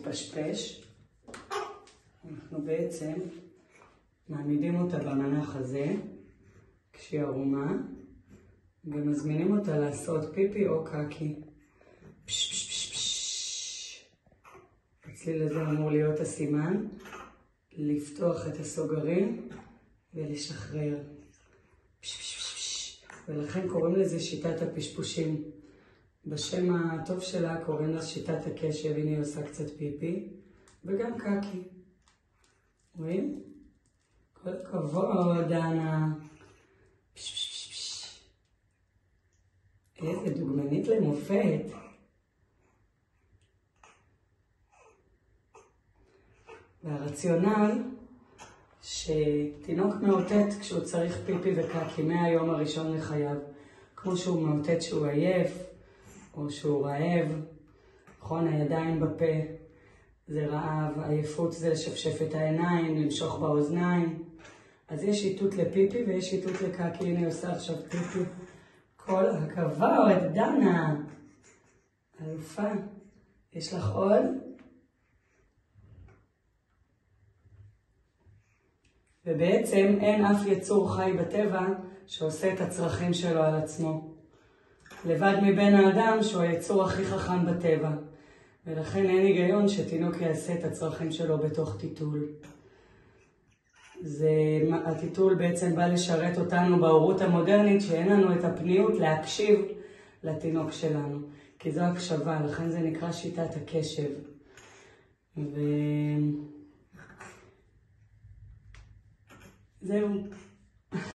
מתפשפש. אנחנו בעצם מעמידים אותה במנח הזה, כשהיא ערומה, ומזמינים אותה לעשות פיפי או קקי. פש פש פש פש. הצליל הזה אמור להיות הסימן, לפתוח את הסוגרים ולשחרר. פש פש פש פש. ולכן קוראים לזה שיטת הפשפושים. בשם הטוב שלה קוראים לה שיטת הקשב. הנה היא עושה קצת פיפי וגם קקי. רואים? כל הכבוד, דנה. פש פש פש פש. איזה דוגמנית למופת. והרציונל שתינוק מאותת כשהוא צריך פיפי וקקי מהיום הראשון לחייו. כמו שהוא מאותת שהוא עייף או שהוא רעב. נכון, הידיים בפה זה רעב, עייפות זה לשפשף את העיניים, למשוך באוזניים. אז יש איתות לפיפי ויש איתות לקקי. הנה היא עושה עכשיו פיפי. כל הכבוד, דנה. אלופה. יש לך עוד? ובעצם אין אף יצור חי בטבע שעושה את הצרכים שלו על עצמו. לבד מבין האדם שהוא היצור הכי חכם בטבע. ולכן אין היגיון שתינוק יעשה את הצרכים שלו בתוך טיטול. הטיטול בעצם בא לשרת אותנו בהורות המודרנית, שאין לנו את הפניות להקשיב לתינוק שלנו. כי זו הקשבה, לכן זה נקרא שיטת הקשב. זהו.